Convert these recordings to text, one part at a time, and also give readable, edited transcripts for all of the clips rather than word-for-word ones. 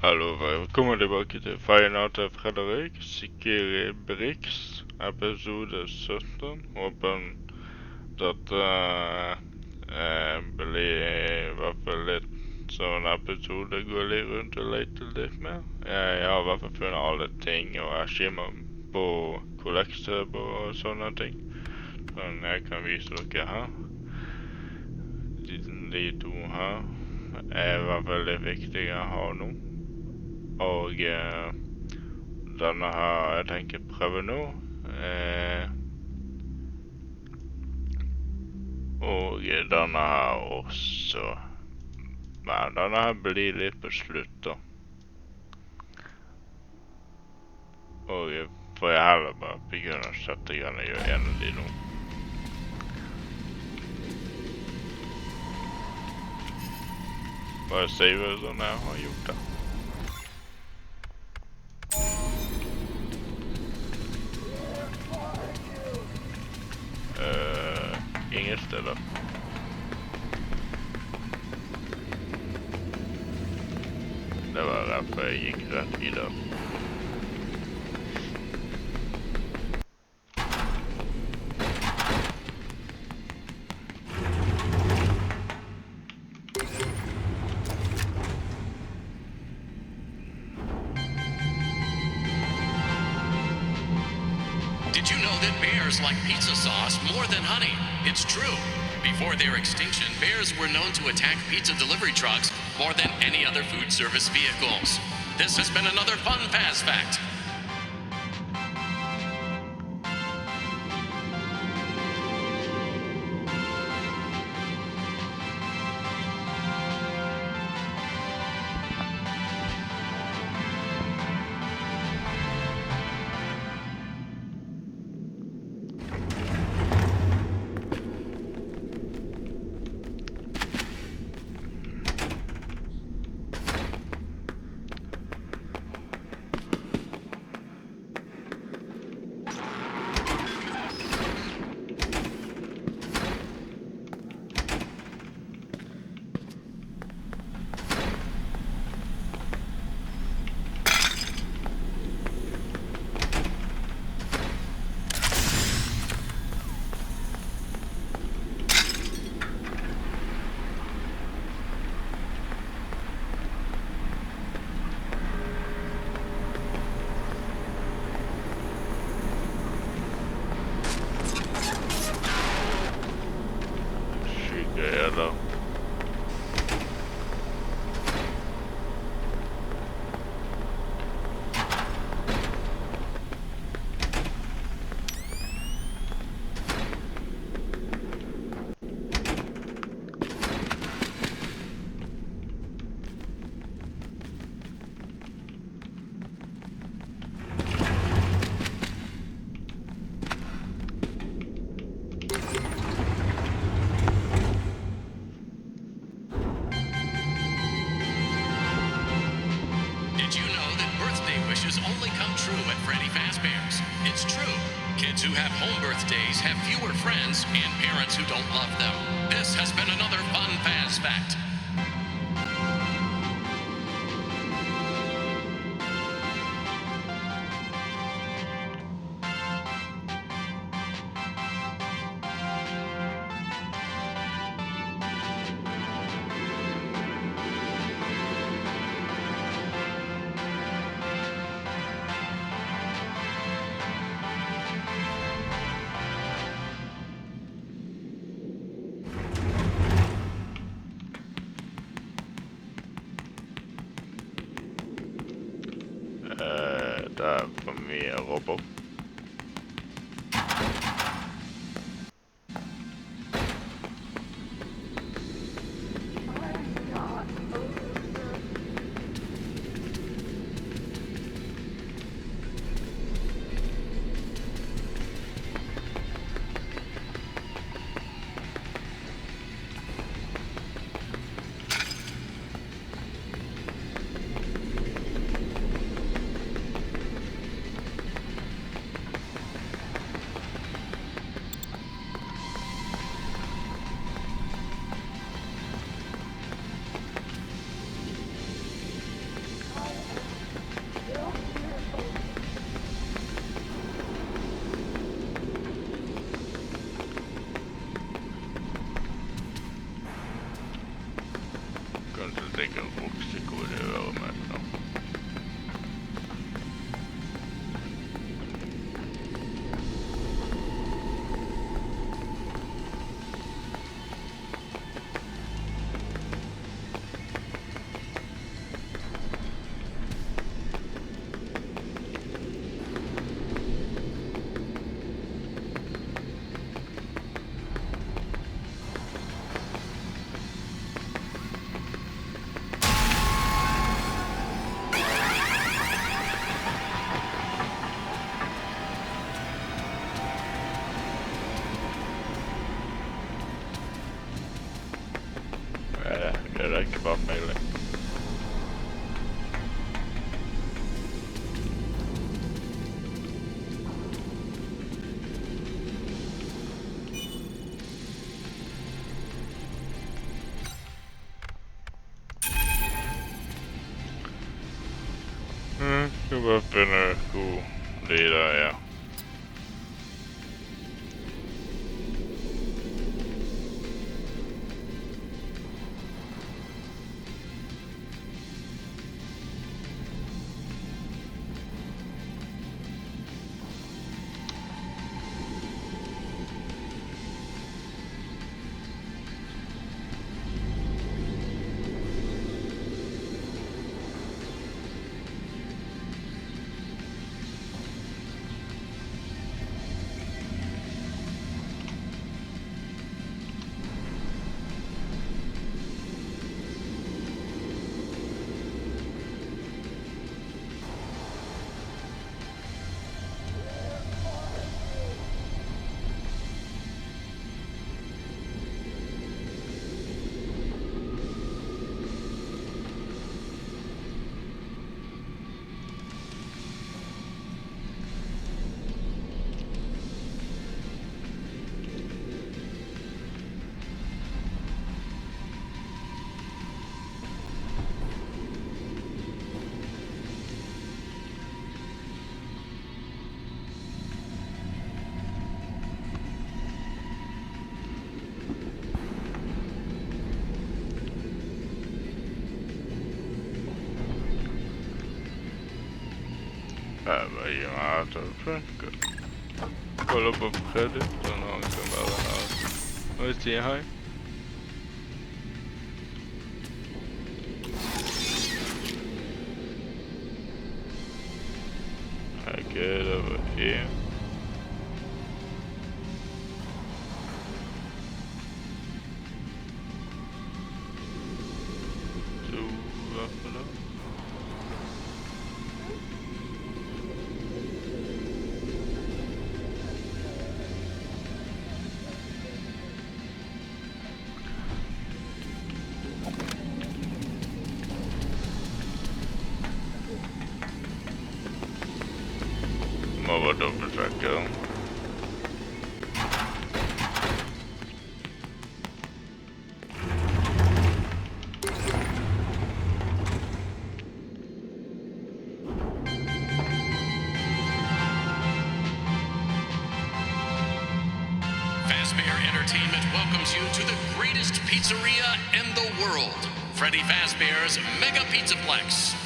Hallo, velkommen tilbake til Final til Fredrik. Sikkerhet Brix, episode 17. Håper dette blir i hvert fall litt sånn episode går litt rundt og leter litt mer. Jeg har i hvert fall funnet alle ting og skimmer på kollekthub og sånne ting. Sånn jeg kan vise dere her. De to her er i hvert fall litt viktige å ha nå. Og denne her jeg tenker prøve nå. Og denne her også. Men denne her blir litt på slutt da. Og får jeg heller bare begynne å sette i gang og gjøre en av de nå. Bare save sånn jeg har gjort det. Ingen steder. Det var derfor jeg gikk rett videre. Did you know that bears like pizza sauce more than honey? It's true. Before their extinction, bears were known to attack pizza delivery trucks more than any other food service vehicles. This has been another fun Fast Fact. Eller Did you know that birthday wishes only come true at Freddy Fazbear's? It's true. Kids who have home birthdays have fewer friends and parents who don't love them. This has been another fun Faz Fact. det er for mye robot. Mexiko det var med då. Det räcker bara för mig. Ska bara finna gå vidare, ja. Vad gör man att det funkar? Kolla på Freddy, så någon som bara har. Och se här. Okej, det var en. Så, varför då? Vad då försöker? Fazbear Entertainment welcomes you to the greatest pizzeria in the world, Freddy Fazbear's Mega Pizzaplex.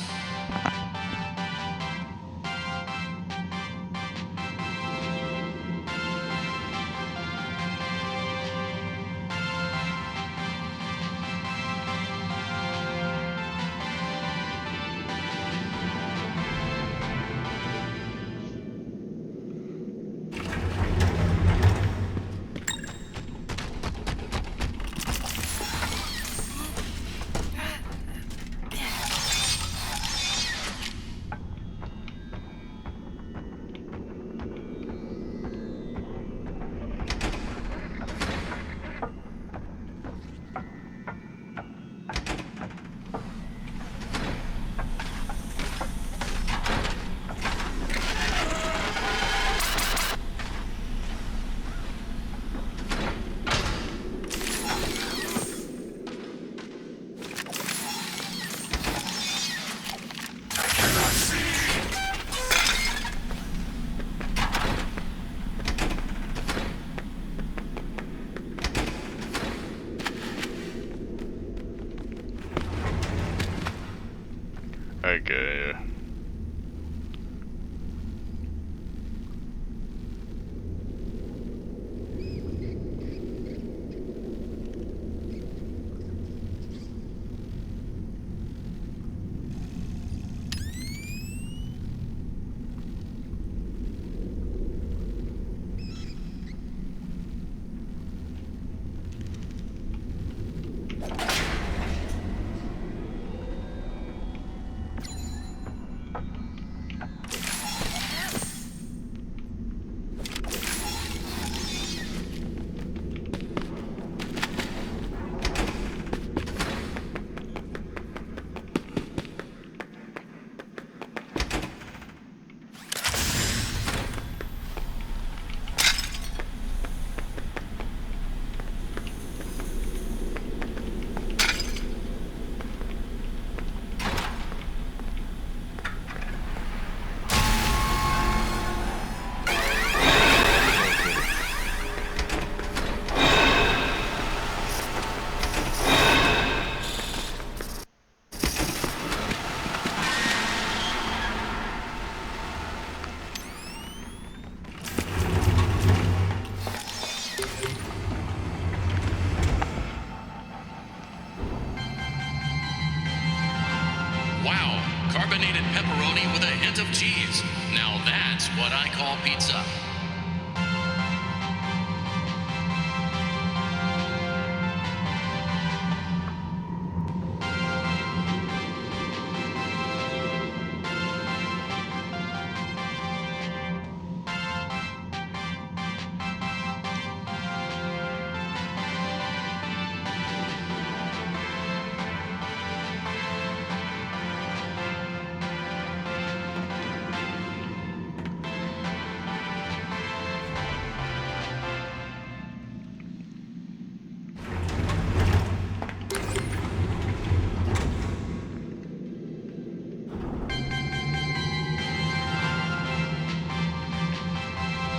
Okay, yeah. Wow, carbonated pepperoni with a hint of cheese. Now that's what I call pizza.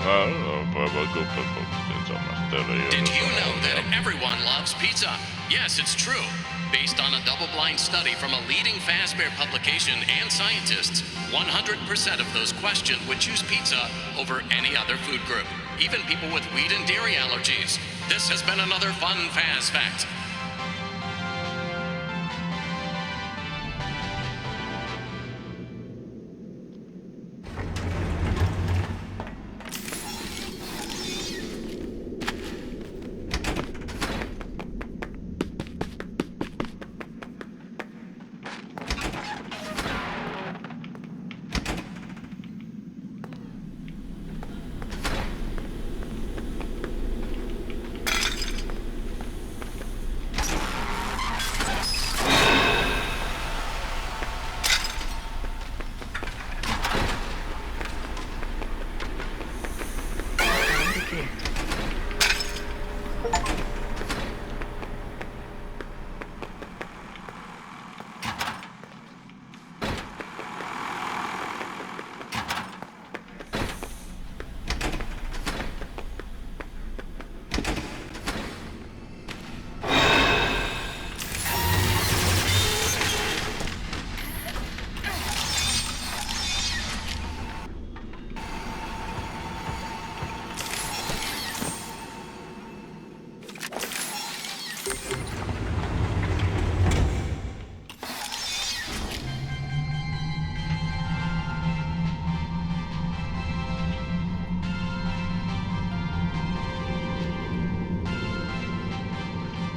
Ja, då får jag bara gå på till samma ställe igen. Did you know that everyone loves pizza? Yes, it's true. Based on a double-blind study from a leading Fazbear publication and scientists, 100% of those questioned would choose pizza over any other food group, even people with wheat and dairy allergies. This has been another fun Faz fact.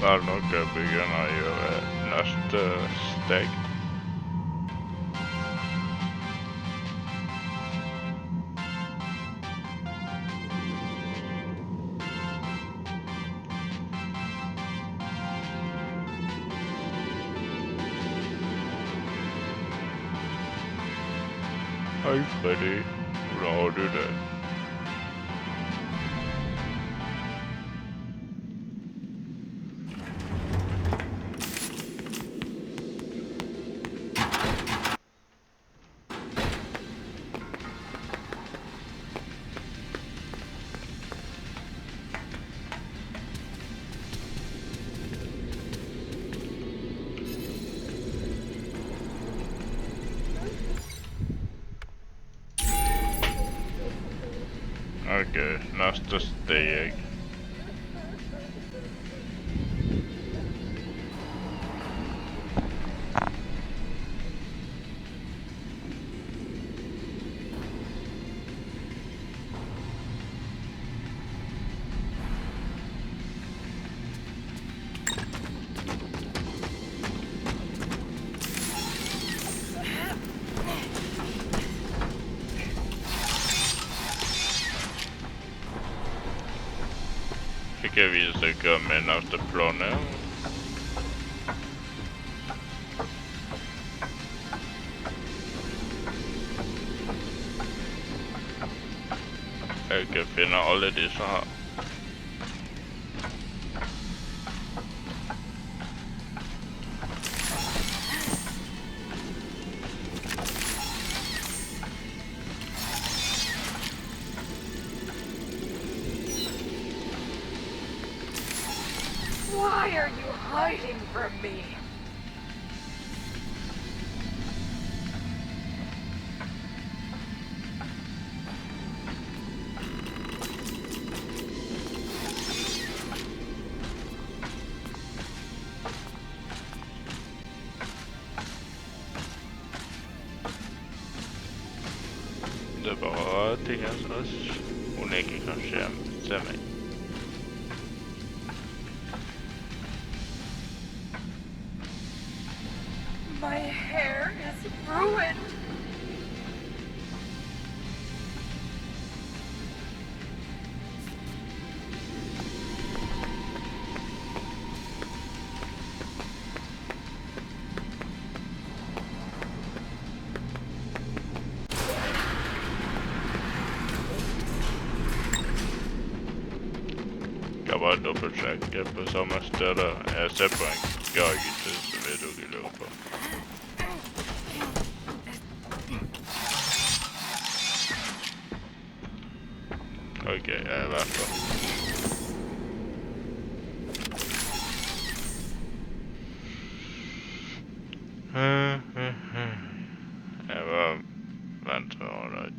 Var nog byggarna gör nästa steg. Hej Freddy, hur har du det? Okej, nästa steg. Ska vi söka med nästa planen? Jag kan finna alla dessa här. Why are you hiding from me? Det var tingens röst. Hon kan kanske se mig. My hair is ruined. Jag bara dubbelcheckar på samma ställe. Jag ser på en guide som vi dog i låg på. Okej, jag väntar. Jag bara väntar alright.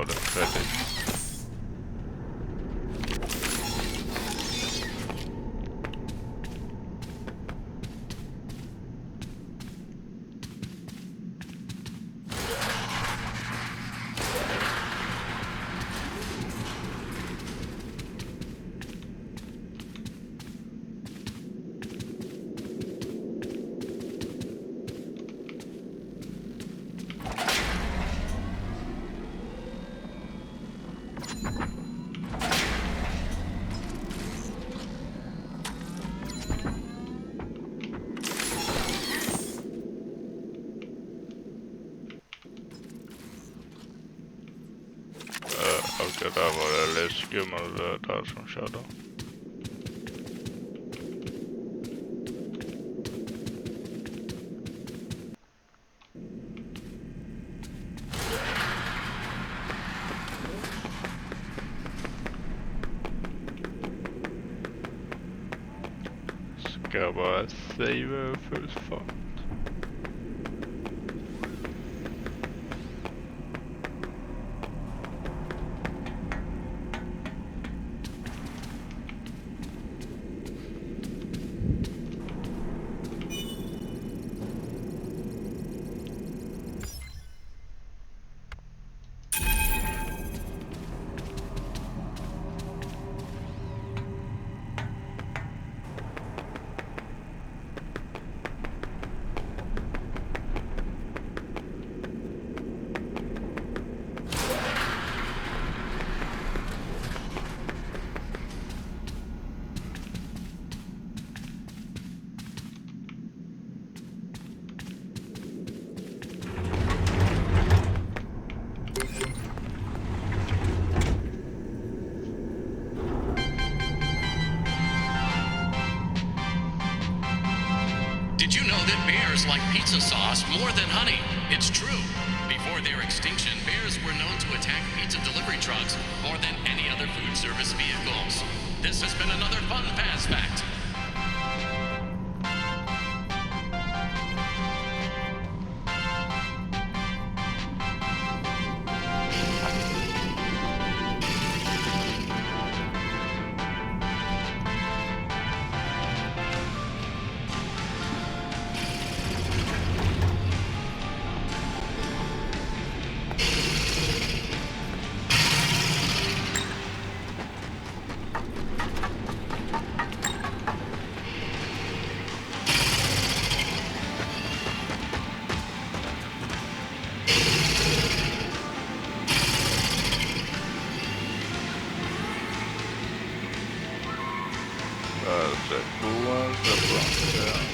av den Freddy. Och där var det lite skummel där som körde. Ska jag bara save full fart. Did you know that bears like pizza sauce more than honey? It's true. Before their extinction, bears were known to attack pizza delivery trucks more than any other food service vehicles. This has been another fun fast fact. That's a cool one, that's one, yeah.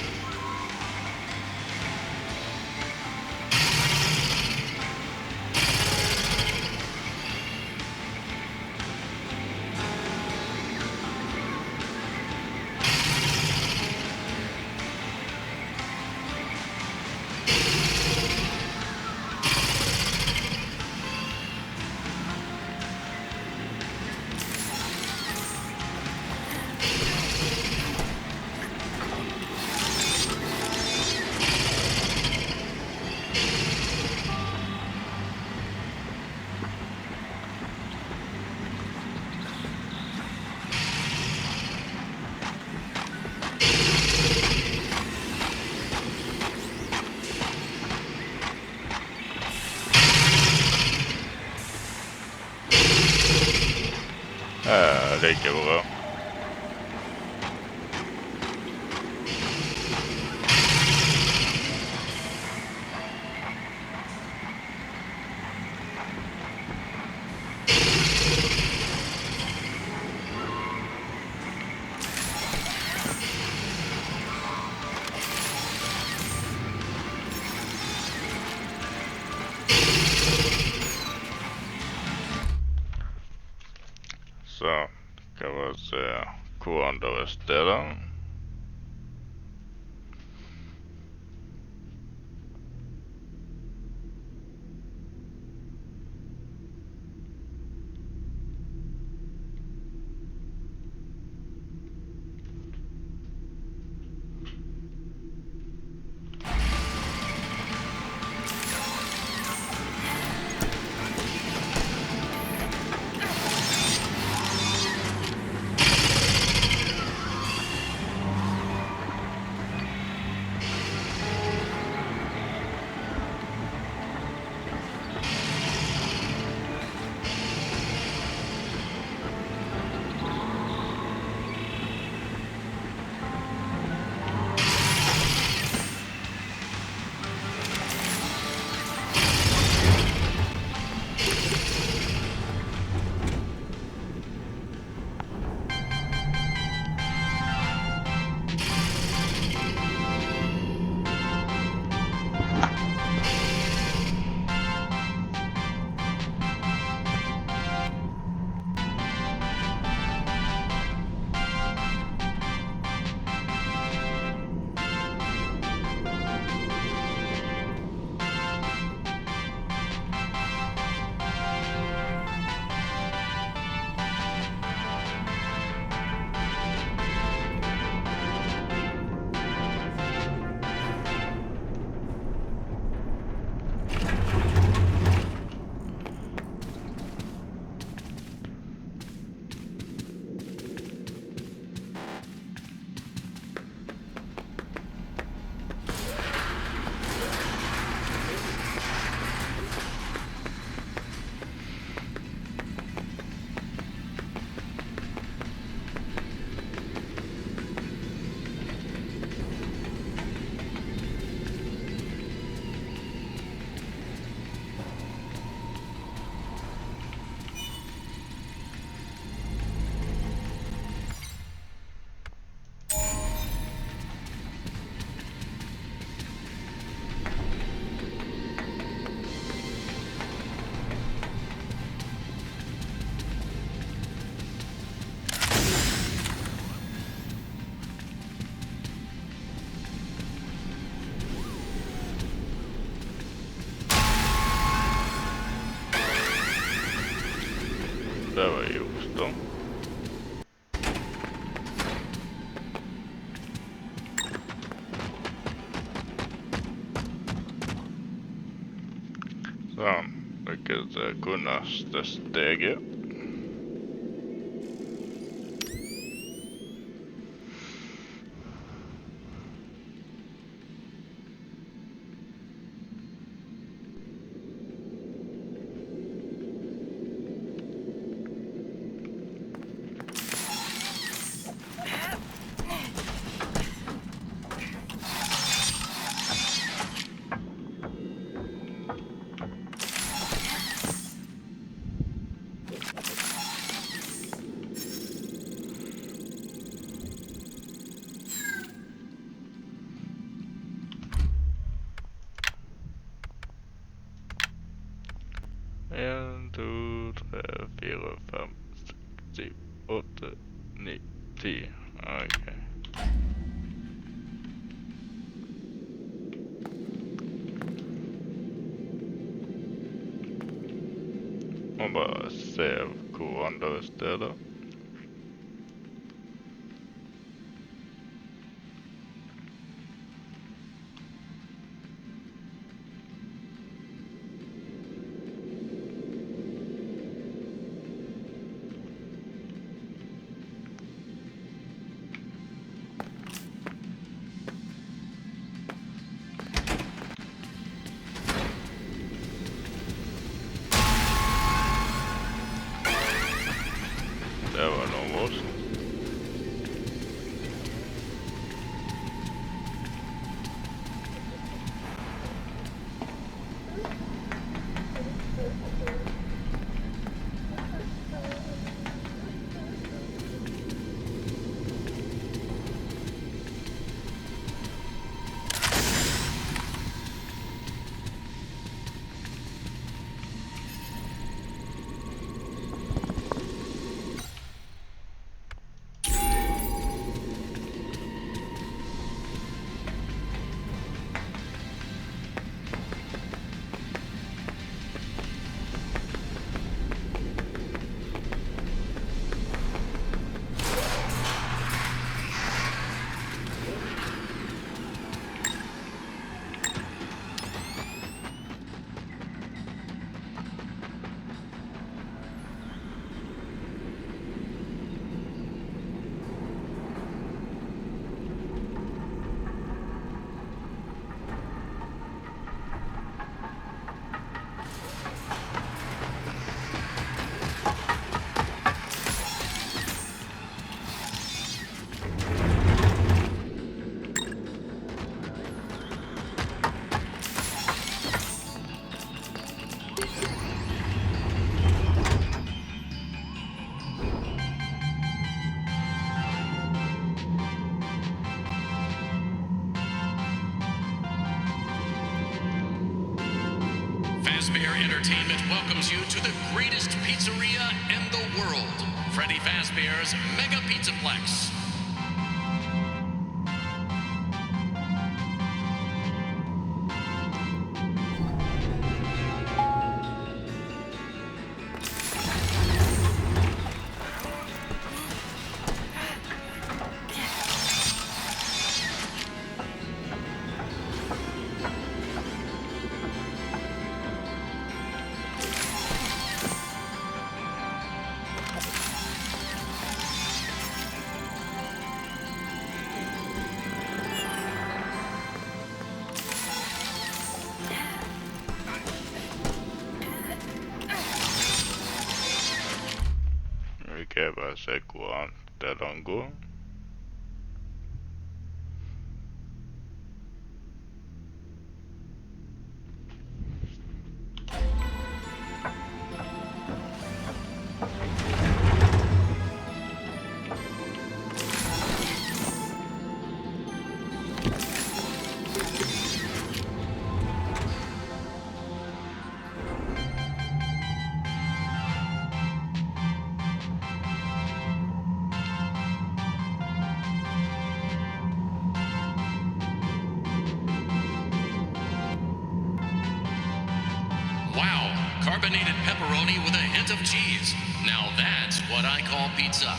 Lika bra. Så kan man säga koandra istället. Det var gjort då. Så, vilket kunnaste steget. En, to, tre, fire, fem, seks, syv, åtte, ni, 10. Ok. Må bare se hvor andre steder. Det var noe voldsomt. Fazbear Entertainment welcomes you to the greatest pizzeria in the world, Freddy Fazbear's Mega Pizzaplex. Ok, bare se hvor annet det den går. Wow, carbonated pepperoni with a hint of cheese. Now that pizza.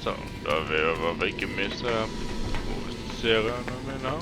Så, då är vi över vilken missa serien jag menar.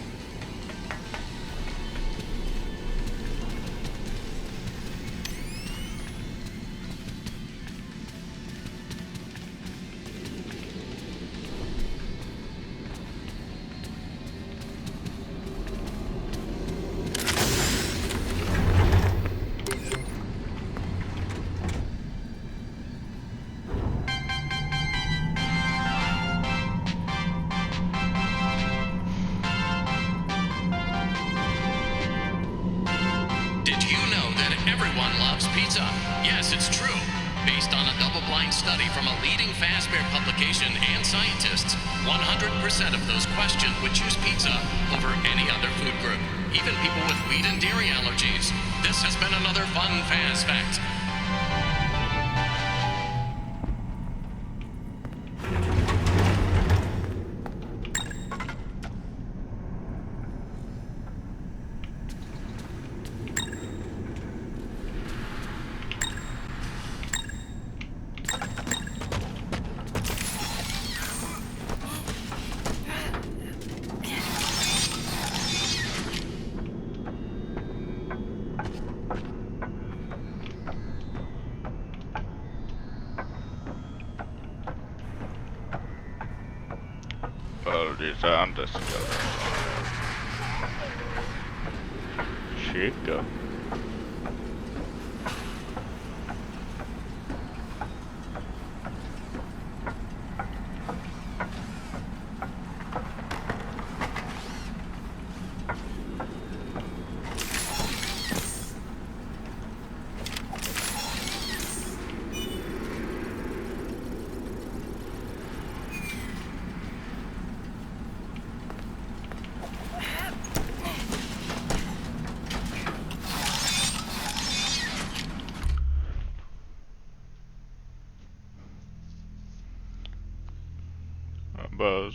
Did you know that everyone loves pizza? Yes, it's true. Based on a double-blind study from a leading Fazbear publication and scientists, 100% of those questioned would choose pizza over any other food group, even people with wheat and dairy allergies. This has been another fun Faz fact. Well, these are underscores. Chico. Bara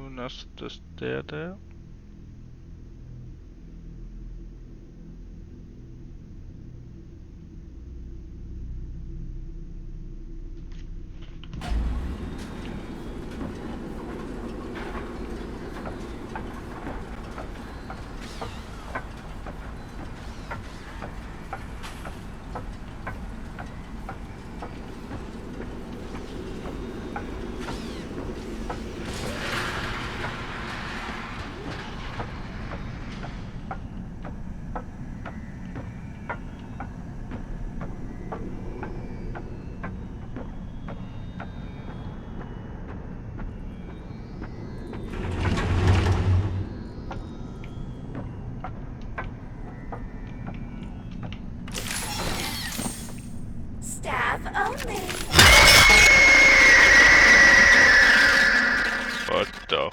nästa sted där. Staff only. What the?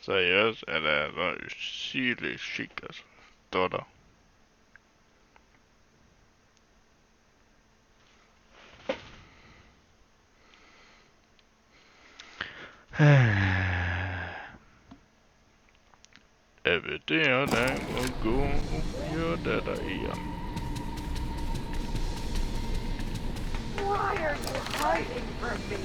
Seriøst, er det sånn usynlig skikk, altså. Står der. Jeg vurderer deg å gå og gjøre det der igjen. Why are you hiding from me?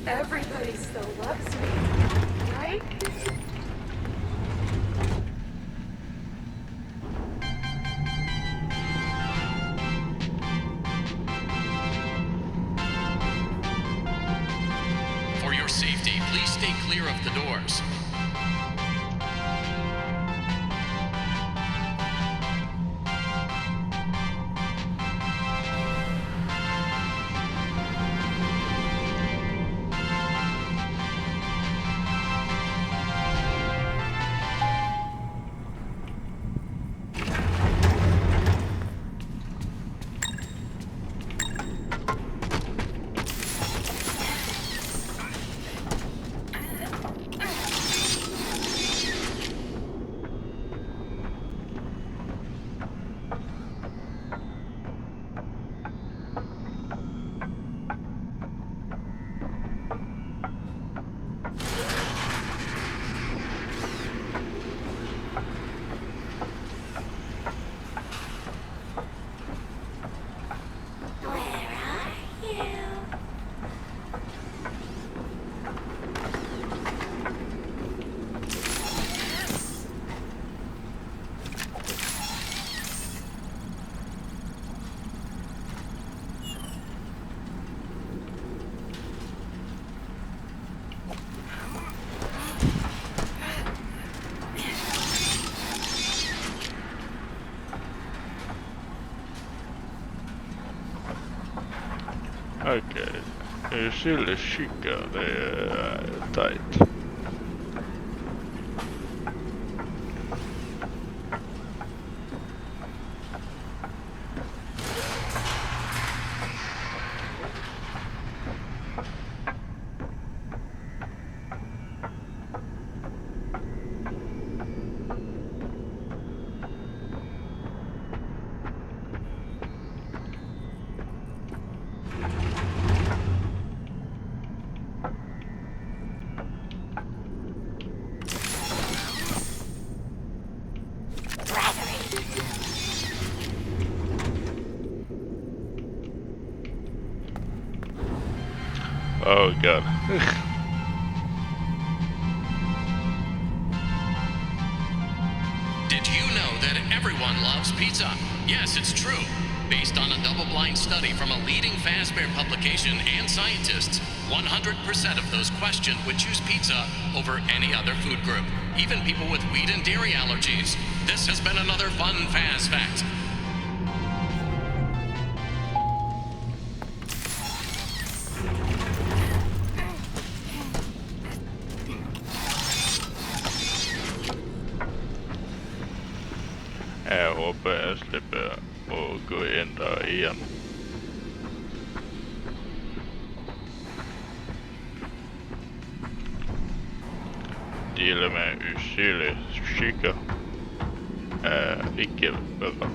Everybody still loves me, right? For your safety, please stay clear of the doors. Ok, usynlig skikker, det er teit. Oh god. Did you know that everyone loves pizza? Yes, it's true. Based on a double-blind study from a leading Fazbear publication and scientists, 100% of those questioned would choose pizza over any other food group, even people with wheat and dairy allergies. This has been another fun Faz fact. Jeg håper jeg slipper å gå inn der igjen. Deale med usynlig skikker er ikke bra.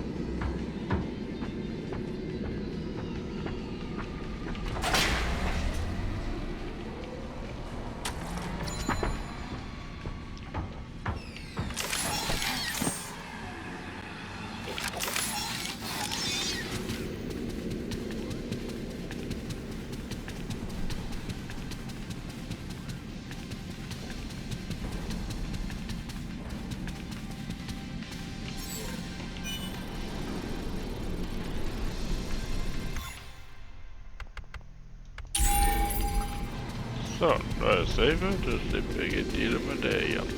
Sånn, da er jeg savet, så slipper jeg å deale med det igjen.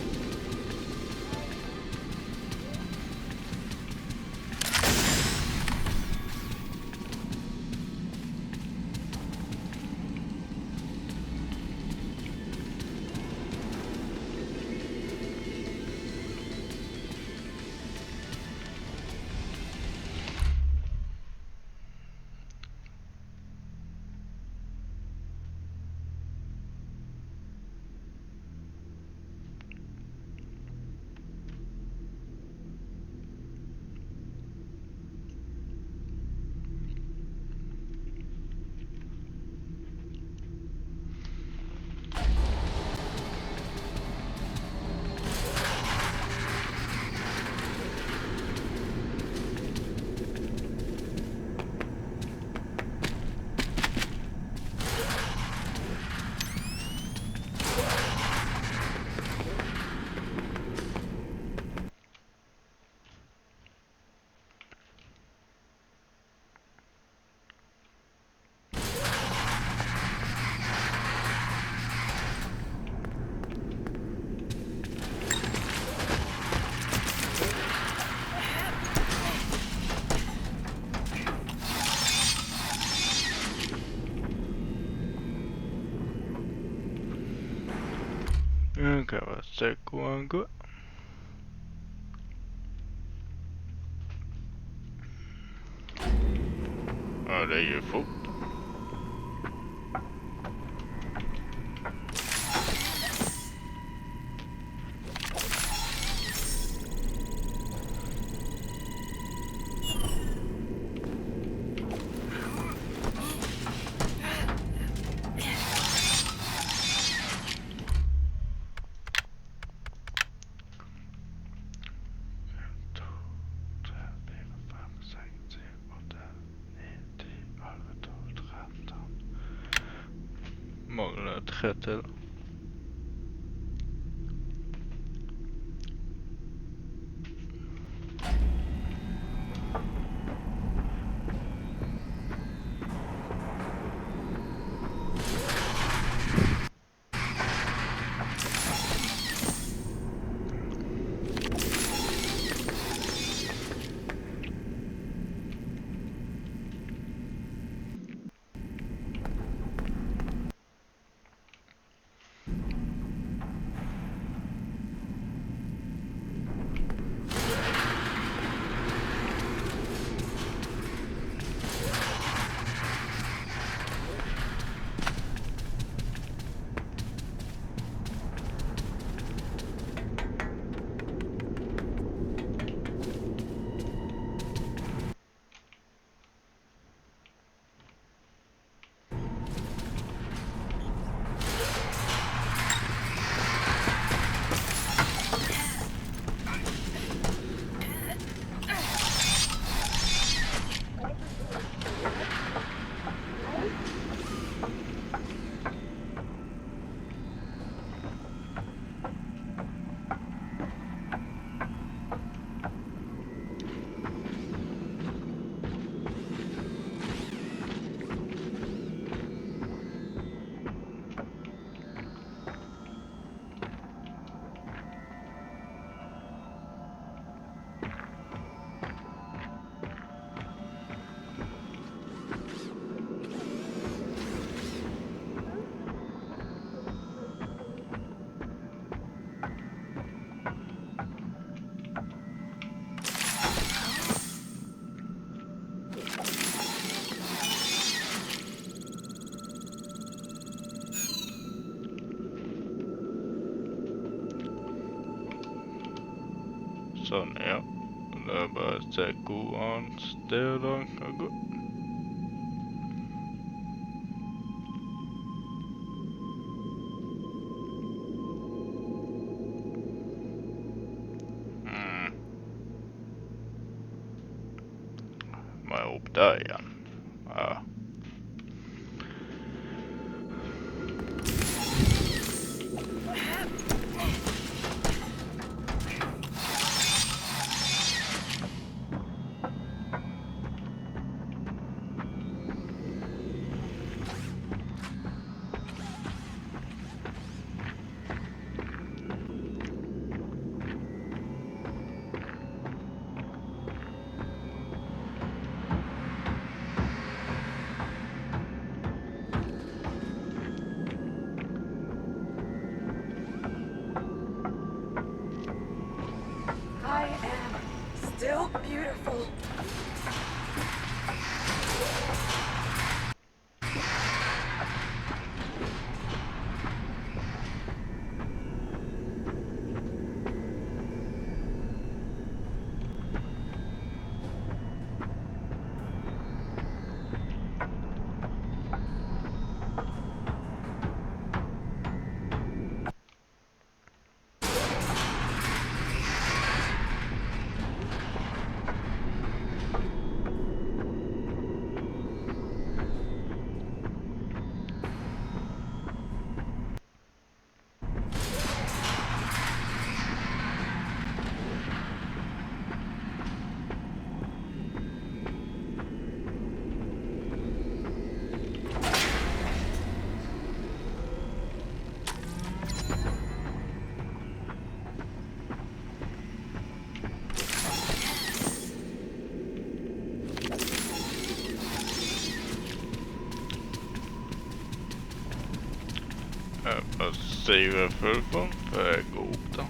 Nu kan jag se hur går. Ja, det är ju fort. Manglar 30. Sån ja. Det är bara att se hur han ställer kan gå. Man är upp där igen. Ja. I am still beautiful. Fast Sive fullkommen för god då.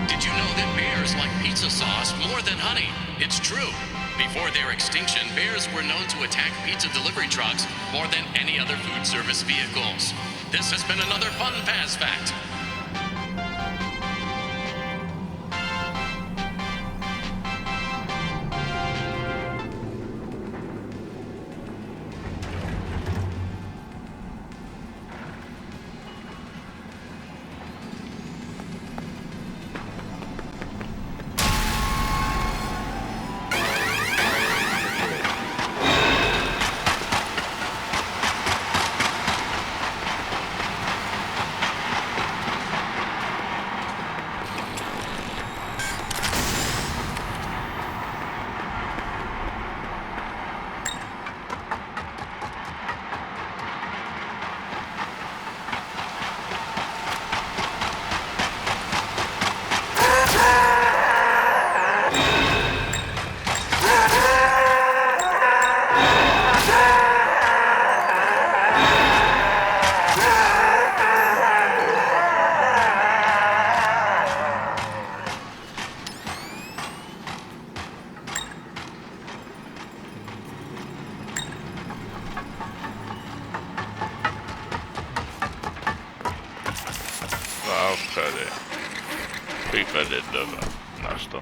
Did you know that bears like pizza sauce more than honey? It's true. Before their extinction, bears were known to attack pizza delivery trucks more than any other food service vehicles. This has been another Fun Pass fact. Wow, Freddy. Fy Freddy döda nästan.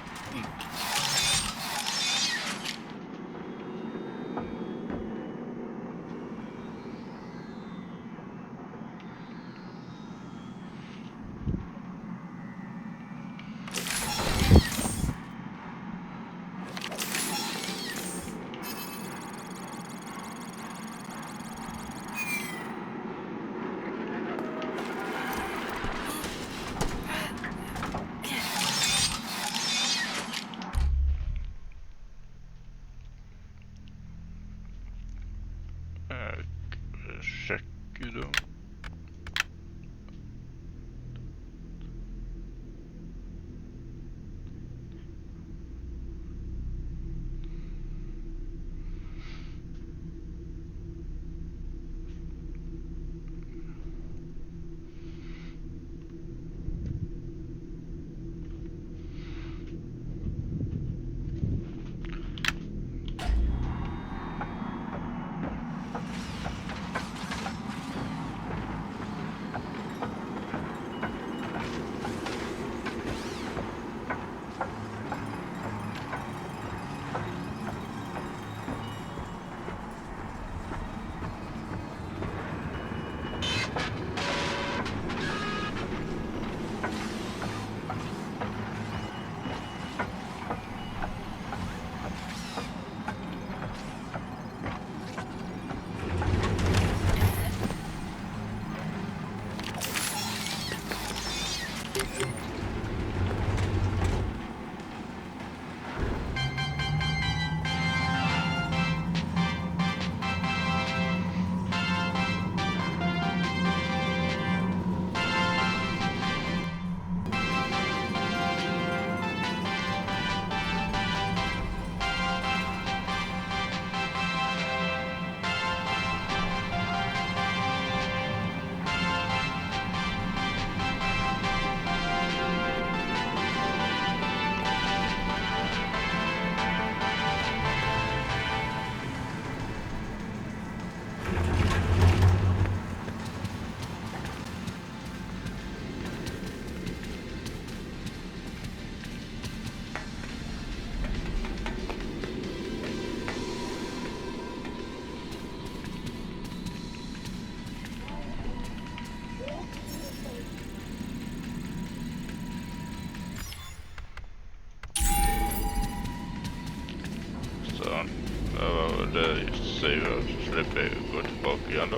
tilbake igjen da.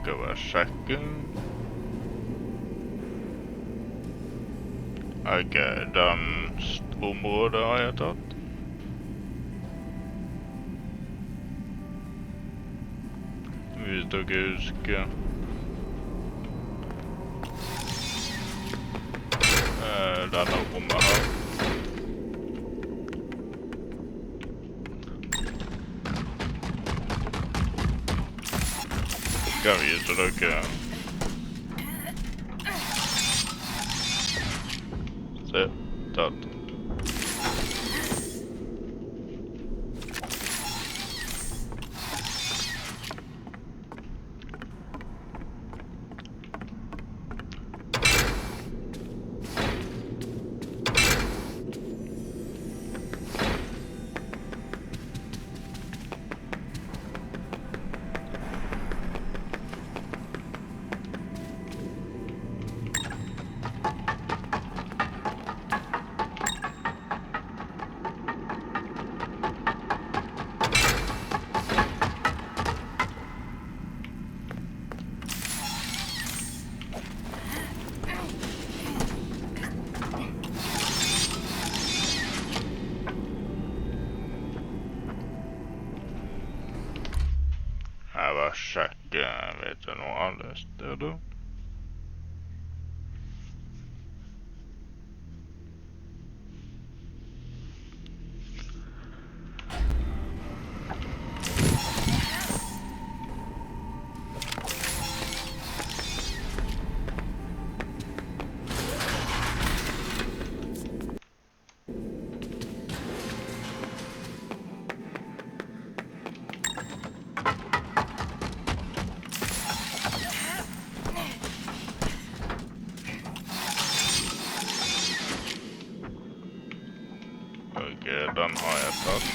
Skal bare sjekke. Ok, den området har jeg tatt. Hvis dere husker. Denne rommet her. Skal vise dere. Se, tatt. Jeg bare sjekker, vet du noe annet sted da? Ok, den har jeg tatt.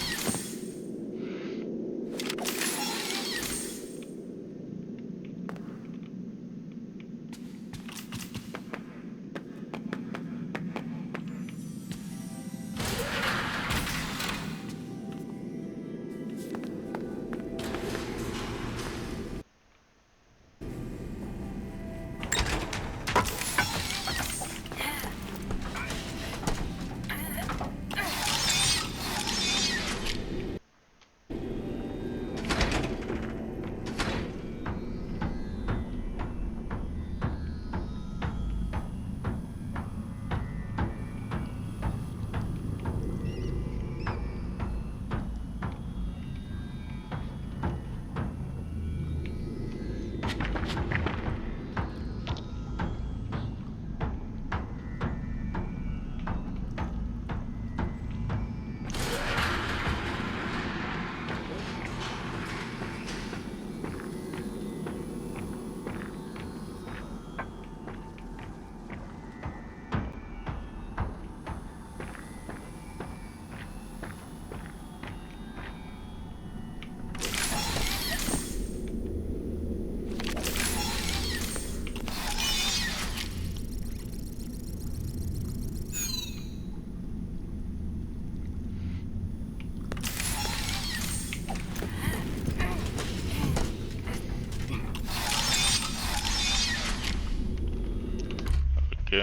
Ok,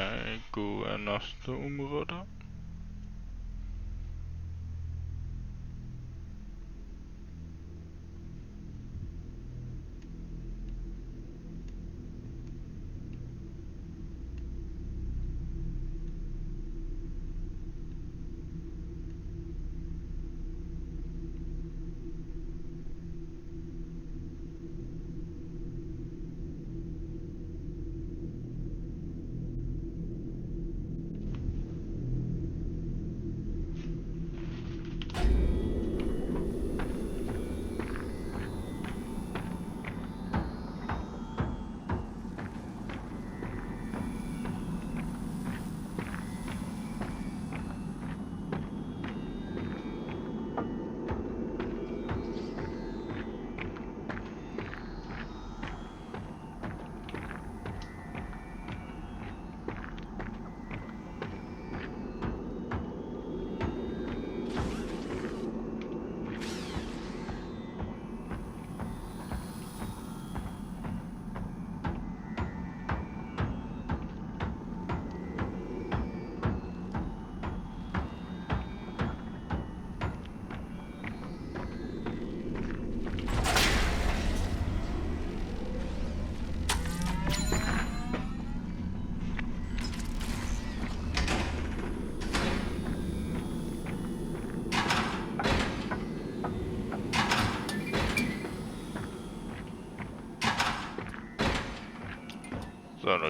hvor er neste område?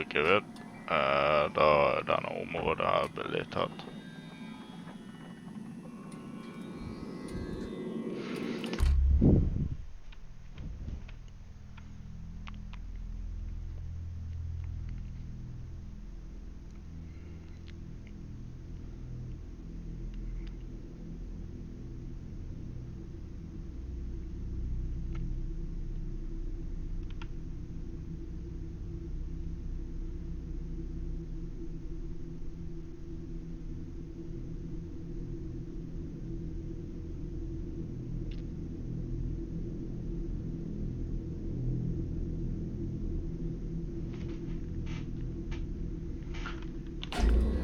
dere vet, da denne området her ble litt tatt.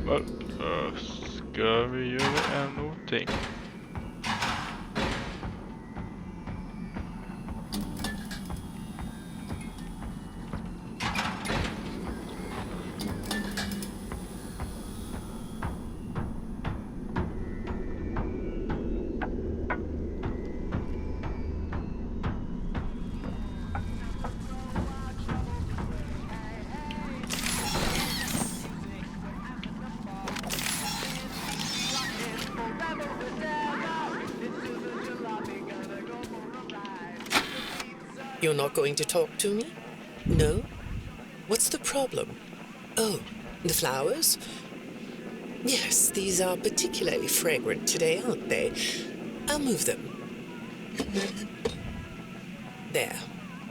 Vel, da skal vi gjøre noe ting. You're not going to talk to me? No? What's the problem? Oh, the flowers? Yes, these are particularly fragrant today, aren't they? I'll move them. There.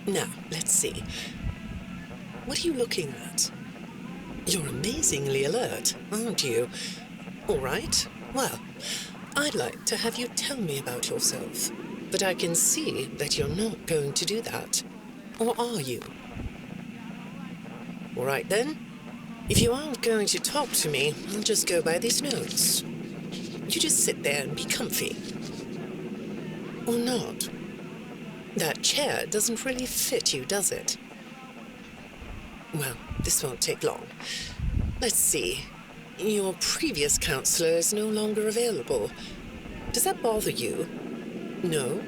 Now, let's see. What are you looking at? You're amazingly alert, aren't you? All right. Well, I'd like to have you tell me about yourself. But I can see that you're not going to do that. Or are you? All right then. If you aren't going to talk to me, I'll just go by these notes. You just sit there and be comfy. Or not. That chair doesn't really fit you, does it? Well, this won't take long. Let's see. Your previous counselor is no longer available. Does that bother you? No?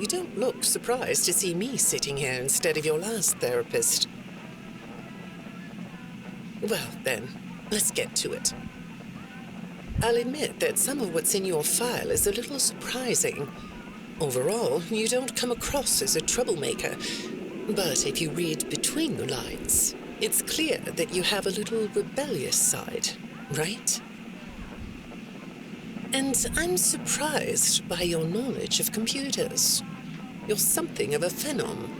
You don't look surprised to see me sitting here instead of your last therapist. Well, then, let's get to it. I'll admit that some of what's in your file is a little surprising. Overall, you don't come across as a troublemaker. But if you read between the lines, it's clear that you have a little rebellious side, right? And I'm surprised by your knowledge of computers. You're something of a phenom.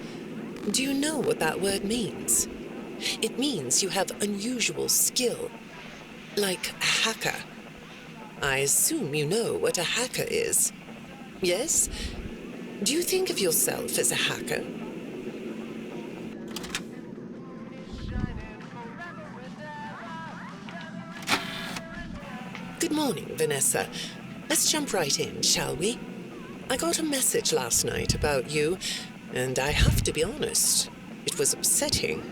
Do you know what that word means? It means you have unusual skill, like a hacker. I assume you know what a hacker is. Yes? Do you think of yourself as a hacker? Good morning, Vanessa. Let's jump right in, shall we? I got a message last night about you, and I have to be honest, it was upsetting.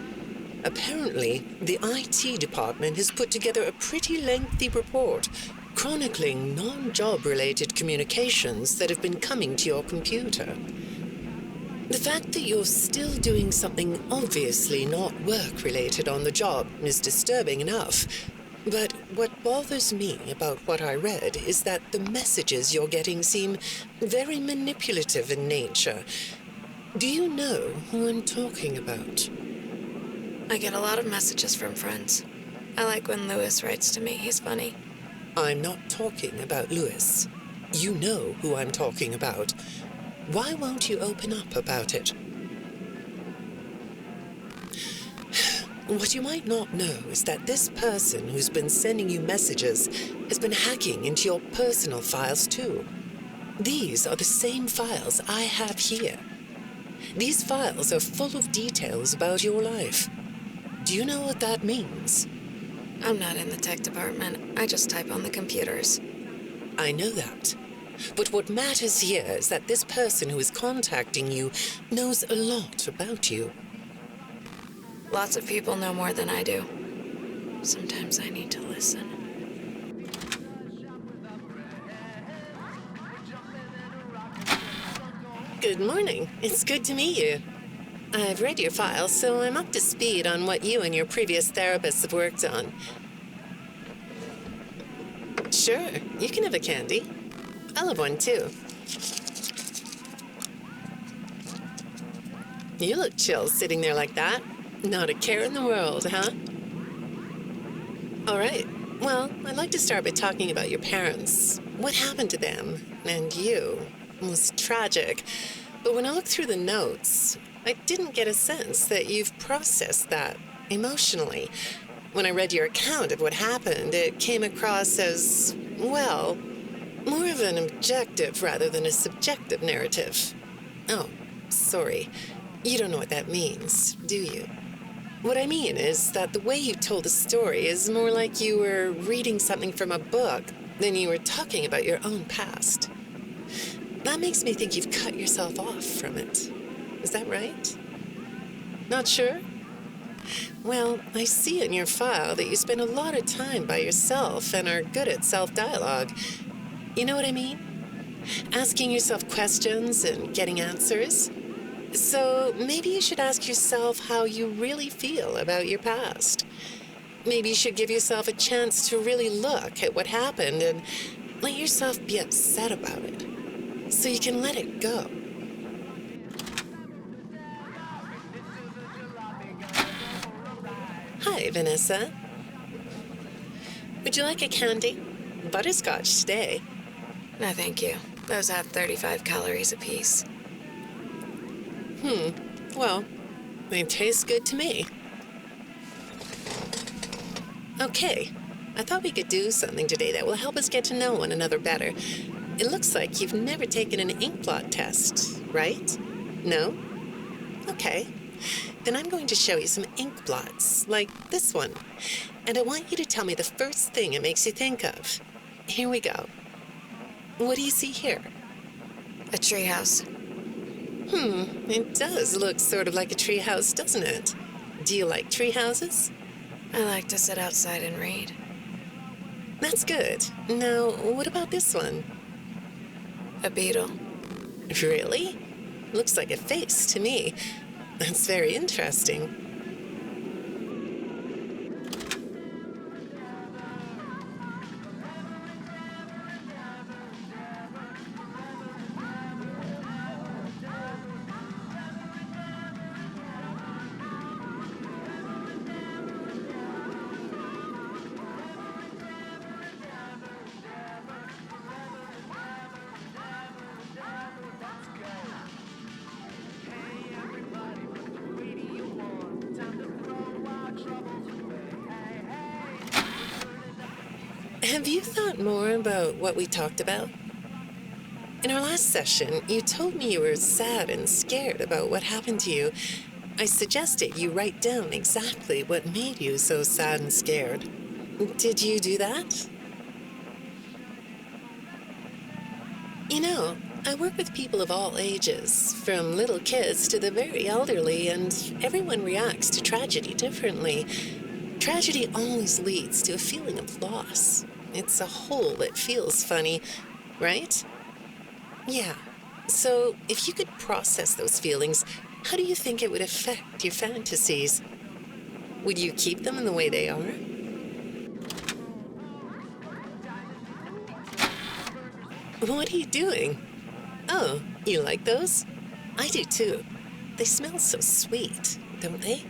Apparently, the IT department has put together a pretty lengthy report chronicling non-job-related communications that have been coming to your computer. The fact that you're still doing something obviously not work-related on the job is disturbing enough. But what bothers me about what I read is that the messages you're getting seem very manipulative in nature. Do you know who I'm talking about? I get a lot of messages from friends. I like when Lewis writes to me. He's funny. I'm not talking about Lewis. You know who I'm talking about. Why won't you open up about it? What you might not know is that this person who's been sending you messages has been hacking into your personal files too. These are the same files I have here. These files are full of details about your life. Do you know what that means? I'm not in the tech department. I just type on the computers. I know that. But what matters here is that this person who is contacting you knows a lot about you. Lots of people know more than I do. Sometimes I need to listen. Good morning. It's good to meet you. I've read your file, so I'm up to speed on what you and your previous therapists have worked on. Sure, you can have a candy. I'll have one too. You look chill sitting there like that. Not a care in the world, huh? All right. Well, I'd like to start by talking about your parents. What happened to them and you? It was tragic. But when I looked through the notes, I didn't get a sense that you've processed that emotionally. When I read your account of what happened, it came across as, well, more of an objective rather than a subjective narrative. Oh, sorry. You don't know what that means, do you? What I mean is that the way you told the story is more like you were reading something from a book than you were talking about your own past. That makes me think you've cut yourself off from it. Is that right? Not sure? Well, I see in your file that you spend a lot of time by yourself and are good at self-dialogue. You know what I mean? Asking yourself questions and getting answers. So maybe you should ask yourself how you really feel about your past. Maybe you should give yourself a chance to really look at what happened and let yourself be upset about it, so you can let it go. Hi, Vanessa. Would you like a candy? Butterscotch today. No, thank you. Those have 35 calories apiece. Well, they taste good to me. Okay, I thought we could do something today that will help us get to know one another better. It looks like you've never taken an ink blot test, right? No? Okay. Then I'm going to show you some ink blots, like this one. And I want you to tell me the first thing it makes you think of. Here we go. What do you see here? A treehouse. It does look sort of like a treehouse, doesn't it? Do you like treehouses? I like to sit outside and read. That's good. Now, what about this one? A beetle. Really? Looks like a face to me. That's very interesting. Have you thought more about what we talked about? In our last session, you told me you were sad and scared about what happened to you. I suggested you write down exactly what made you so sad and scared. Did you do that? You know, I work with people of all ages, from little kids to the very elderly, and everyone reacts to tragedy differently. Tragedy always leads to a feeling of loss. It's a hole that feels funny, right? Yeah. So if you could process those feelings, how do you think it would affect your fantasies? Would you keep them in the way they are? What are you doing? Oh, you like those? I do too. They smell so sweet, don't they?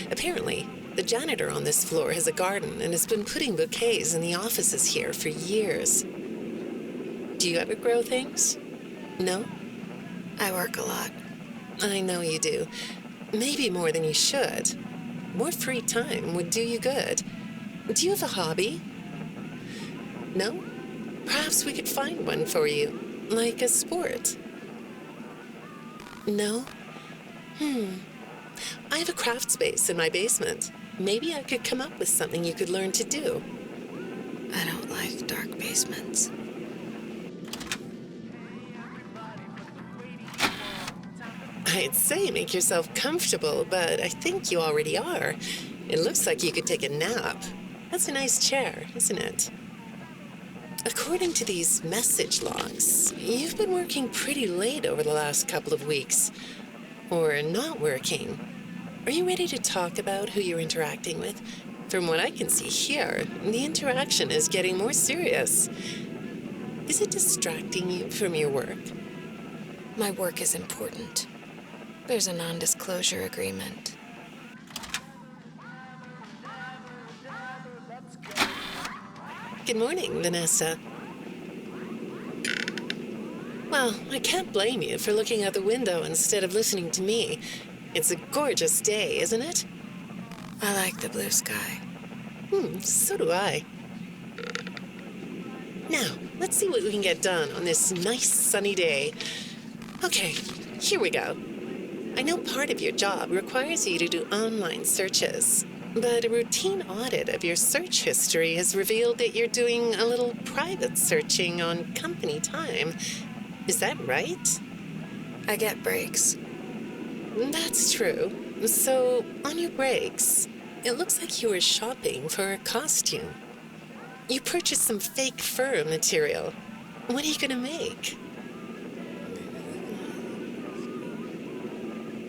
Apparently, the janitor on this floor has a garden and has been putting bouquets in the offices here for years. Do you ever grow things? No? I work a lot. I know you do. Maybe more than you should. More free time would do you good. Do you have a hobby? No? Perhaps we could find one for you, like a sport. No? I have a craft space in my basement. Maybe I could come up with something you could learn to do. I don't like dark basements. I'd say make yourself comfortable, but I think you already are. It looks like you could take a nap. That's a nice chair, isn't it? According to these message logs, you've been working pretty late over the last couple of weeks. or not working? Are you ready to talk about who you're interacting with? From what I can see here, the interaction is getting more serious. Is it distracting you from your work? My work is important. There's a non-disclosure agreement. Good morning, Vanessa. Well, I can't blame you for looking out the window instead of listening to me. It's a gorgeous day, isn't it? I like the blue sky. So do I. Now, let's see what we can get done on this nice sunny day. Okay, here we go. I know part of your job requires you to do online searches, but a routine audit of your search history has revealed that you're doing a little private searching on company time. Is that right? I get breaks. That's true. So, on your breaks, it looks like you were shopping for a costume. You purchased some fake fur material. What are you gonna make?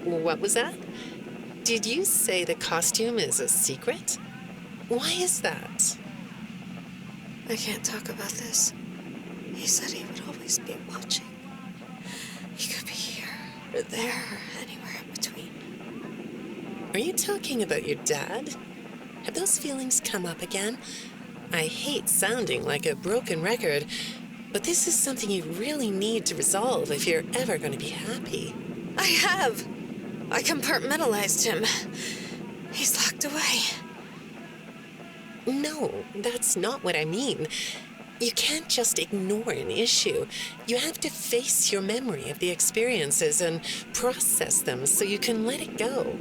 What was that? Did you say the costume is a secret? Why is that? I can't talk about this. He said he would always be watching. He could be here, or there, or anywhere in between. Are you talking about your dad? Have those feelings come up again? I hate sounding like a broken record, but this is something you really need to resolve if you're ever going to be happy. I have! I compartmentalized him. He's locked away. No, that's not what I mean. You can't just ignore an issue. You have to face your memory of the experiences and process them so you can let it go.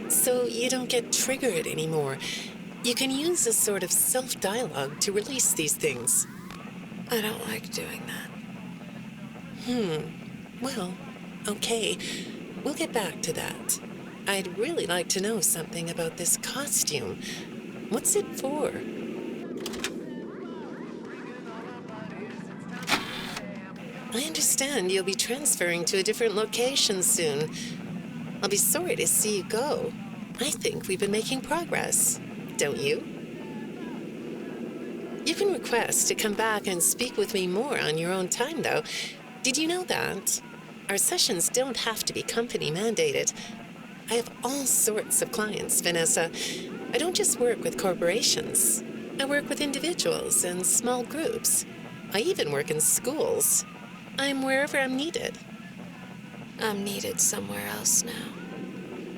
So you don't get triggered anymore. You can use a sort of self-dialogue to release these things. I don't like doing that. Well, okay. We'll get back to that. I'd really like to know something about this costume. What's it for? I understand you'll be transferring to a different location soon. I'll be sorry to see you go. I think we've been making progress, don't you? You can request to come back and speak with me more on your own time, though. Did you know that? Our sessions don't have to be company mandated. I have all sorts of clients, Vanessa. I don't just work with corporations. I work with individuals and small groups. I even work in schools. I'm wherever I'm needed. I'm needed somewhere else now.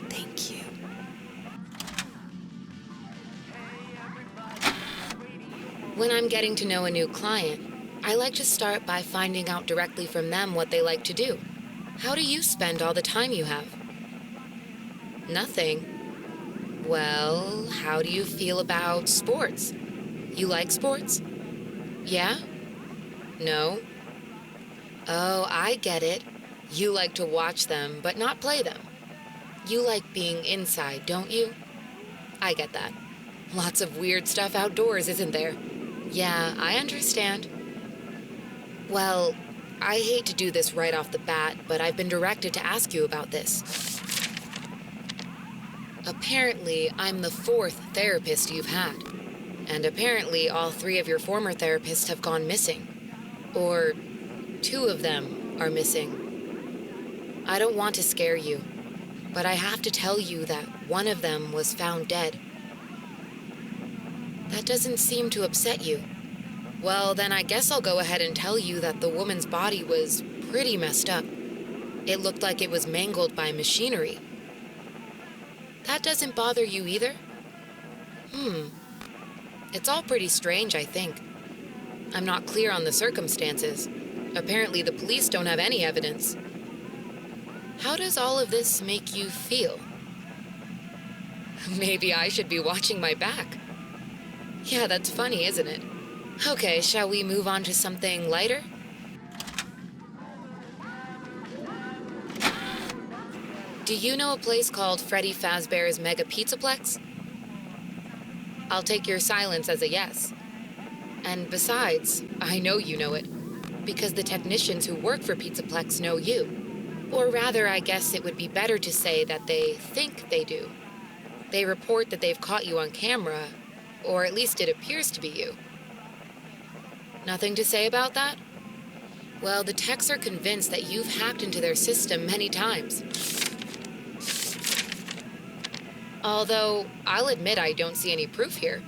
Thank you. When I'm getting to know a new client, I like to start by finding out directly from them what they like to do. How do you spend all the time you have? Nothing. Well, how do you feel about sports? You like sports? Yeah? No? Oh, I get it. You like to watch them, but not play them. You like being inside, don't you? I get that. Lots of weird stuff outdoors, isn't there? Yeah, I understand. Well, I hate to do this right off the bat, but I've been directed to ask you about this. Apparently, I'm the 4th therapist you've had. And apparently, all 3 of your former therapists have gone missing. Or 2 of them are missing. I don't want to scare you, but I have to tell you that one of them was found dead. That doesn't seem to upset you. Well, then I guess I'll go ahead and tell you that the woman's body was pretty messed up. It looked like it was mangled by machinery. That doesn't bother you either? It's all pretty strange, I think. I'm not clear on the circumstances. Apparently the police don't have any evidence. How does all of this make you feel? Maybe I should be watching my back. Yeah, that's funny, isn't it? Okay, shall we move on to something lighter? Do you know a place called Freddy Fazbear's Mega Pizzaplex? I'll take your silence as a yes. And besides, I know you know it, because the technicians who work for Pizzaplex know you. Or rather, I guess it would be better to say that they think they do. They report that they've caught you on camera, or at least it appears to be you. Nothing to say about that? Well, the techs are convinced that you've hacked into their system many times. Although, I'll admit I don't see any proof here.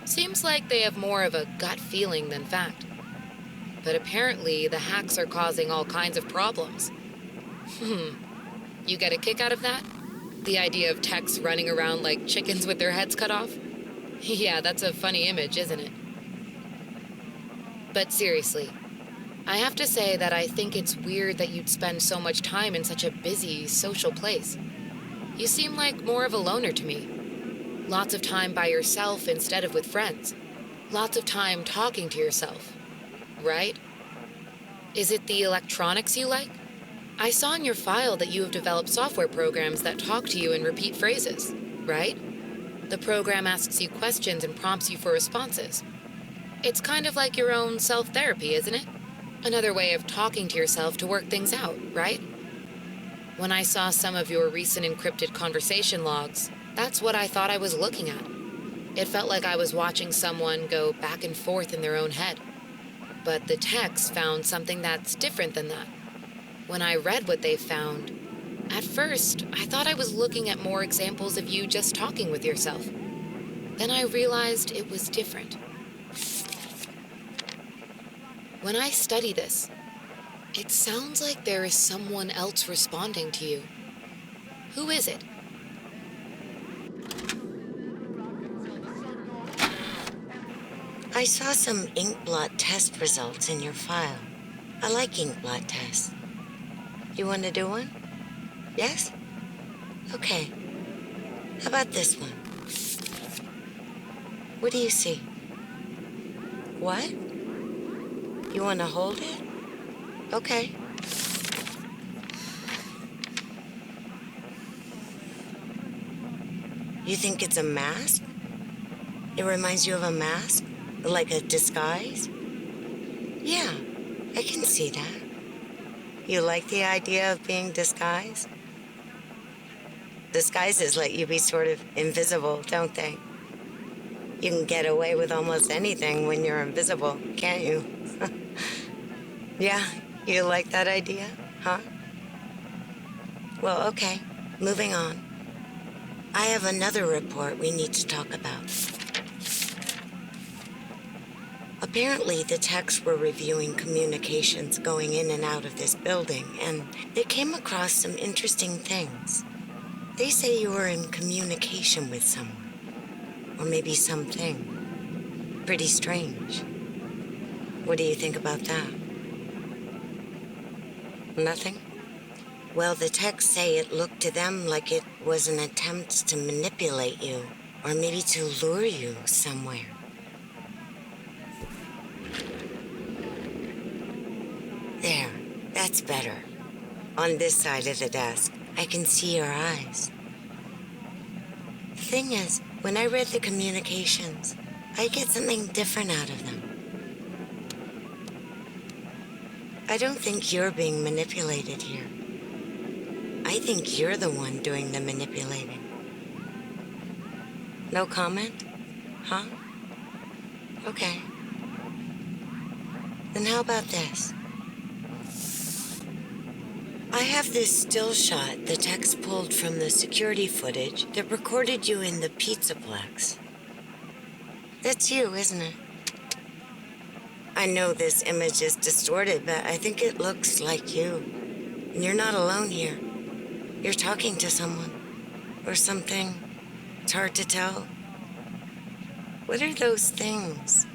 Seems like they have more of a gut feeling than fact. But apparently, the hacks are causing all kinds of problems. You get a kick out of that? The idea of techs running around like chickens with their heads cut off? Yeah, that's a funny image, isn't it? But seriously, I have to say that I think it's weird that you'd spend so much time in such a busy, social place. You seem like more of a loner to me. Lots of time by yourself instead of with friends. Lots of time talking to yourself. Right? Is it the electronics you like? I saw in your file that you have developed software programs that talk to you in repeat phrases, right? The program asks you questions and prompts you for responses. It's kind of like your own self-therapy, isn't it? Another way of talking to yourself to work things out, right? When I saw some of your recent encrypted conversation logs, that's what I thought I was looking at. It felt like I was watching someone go back and forth in their own head. But the techs found something that's different than that. When I read what they found, at first, I thought I was looking at more examples of you just talking with yourself. Then I realized it was different. When I study this, it sounds like there is someone else responding to you. Who is it? I saw some ink blot test results in your file. I like ink blot tests. You want to do one? Yes? Okay. How about this one? What do you see? What? You want to hold it? Okay. You think it's a mask? It reminds you of a mask? Like a disguise? Yeah, I can see that. You like the idea of being disguised? Disguises let you be sort of invisible, don't they? You can get away with almost anything when you're invisible, can't you? Yeah, you like that idea, huh? Well, okay, moving on. I have another report we need to talk about. Apparently, the techs were reviewing communications going in and out of this building, and they came across some interesting things. They say you were in communication with someone, or maybe something. Pretty strange. What do you think about that? Nothing? Well, the techs say it looked to them like it was an attempt to manipulate you, or maybe to lure you somewhere. There, that's better. On this side of the desk, I can see your eyes. The thing is, when I read the communications, I get something different out of them. I don't think you're being manipulated here. I think you're the one doing the manipulating. No comment? Huh? Okay. Then how about this? I have this still shot the techs pulled from the security footage that recorded you in the Pizzaplex. That's you, isn't it? I know this image is distorted, but I think it looks like you. And you're not alone here. You're talking to someone. Or something. It's hard to tell. What are those things?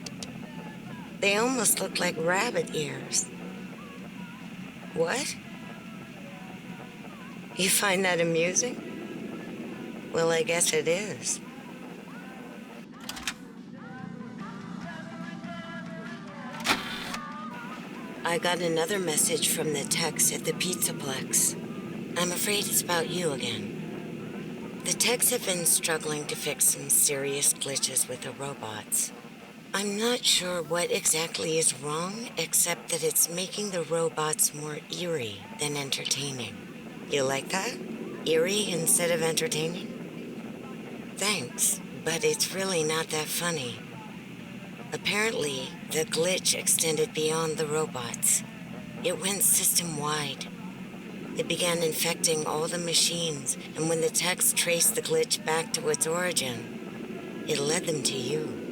They almost look like rabbit ears. What? You find that amusing? Well, I guess it is. I got another message from the techs at the Pizzaplex. I'm afraid it's about you again. The techs have been struggling to fix some serious glitches with the robots. I'm not sure what exactly is wrong, except that it's making the robots more eerie than entertaining. You like that? Eerie instead of entertaining? Thanks, but it's really not that funny. Apparently, the glitch extended beyond the robots. It went system-wide. It began infecting all the machines, and when the techs traced the glitch back to its origin, it led them to you.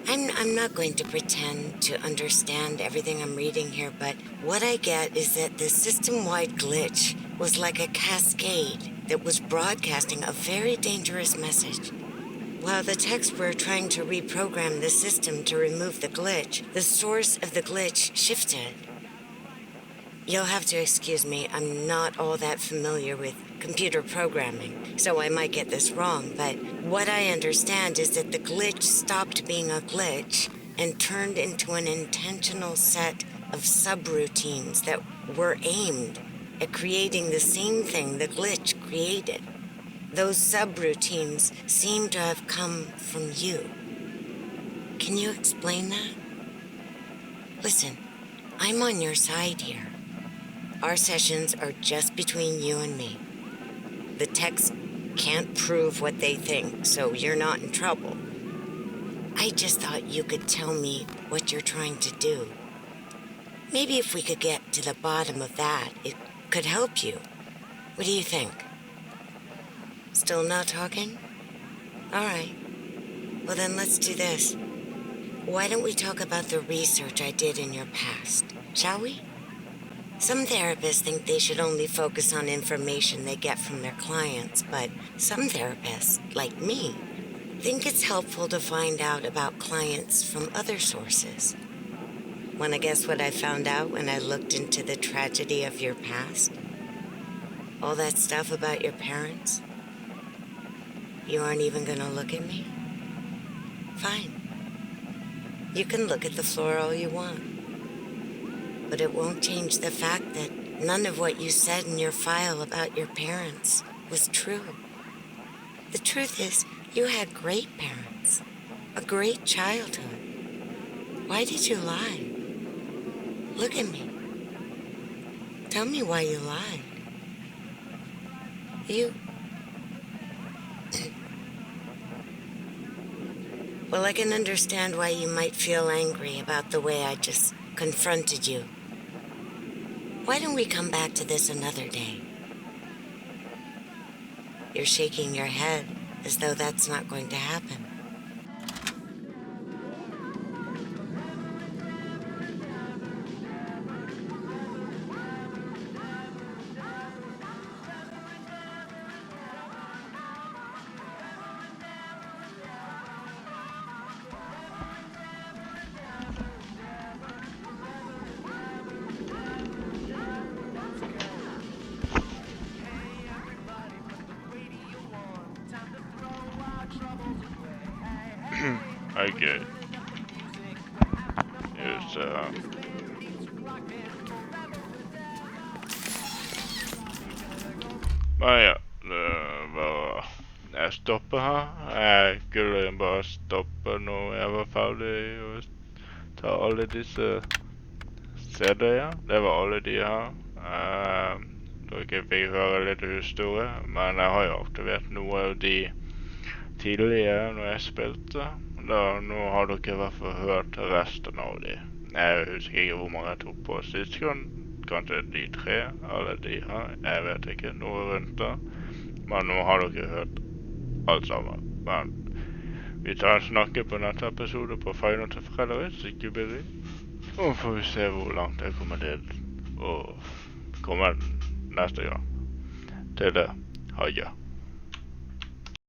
I'm not going to pretend to understand everything I'm reading here, but what I get is that the system-wide glitch was like a cascade that was broadcasting a very dangerous message. While the techs were trying to reprogram the system to remove the glitch, the source of the glitch shifted. You'll have to excuse me, I'm not all that familiar with computer programming, so I might get this wrong, but what I understand is that the glitch stopped being a glitch and turned into an intentional set of subroutines that were aimed at creating the same thing the glitch created. Those subroutines seem to have come from you. Can you explain that? Listen, I'm on your side here. Our sessions are just between you and me. The techs can't prove what they think, so you're not in trouble. I just thought you could tell me what you're trying to do. Maybe if we could get to the bottom of that, it could help you. What do you think? Still not talking? All right. Well, then let's do this. Why don't we talk about the research I did in your past, shall we? Some therapists think they should only focus on information they get from their clients, but some therapists, like me, think it's helpful to find out about clients from other sources. Want to guess what I found out when I looked into the tragedy of your past? All that stuff about your parents? You aren't even going to look at me? Fine. You can look at the floor all you want. But it won't change the fact that none of what you said in your file about your parents was true. The truth is, you had great parents, a great childhood. Why did you lie? Look at me. Tell me why you lied. Well, I can understand why you might feel angry about the way I just confronted you. Why don't we come back to this another day? You're shaking your head as though that's not going to happen. Okay. Just, men ja, det var jeg stopper her. Jeg skulle bare stoppe når jeg var ferdig og ta alle disse CD-er. Det var alle de her. Dere fikk høre litt historie, men jeg har jo aktivert noe av de tidligere når jeg spilte. Nå har dere i hvert fall hørt resten av de. Jeg husker ikke hvor mange jeg tok på sist gang. Kanskje de 3, eller de her. Jeg vet ikke, noe rundt der. Men nå har dere hørt alt sammen. Men vi tar en snakke på neste episode på Final til Freddy, Sikkebiri. Og får vi se hvor langt jeg kommer til. Og kommer neste gang. Til det, ha det.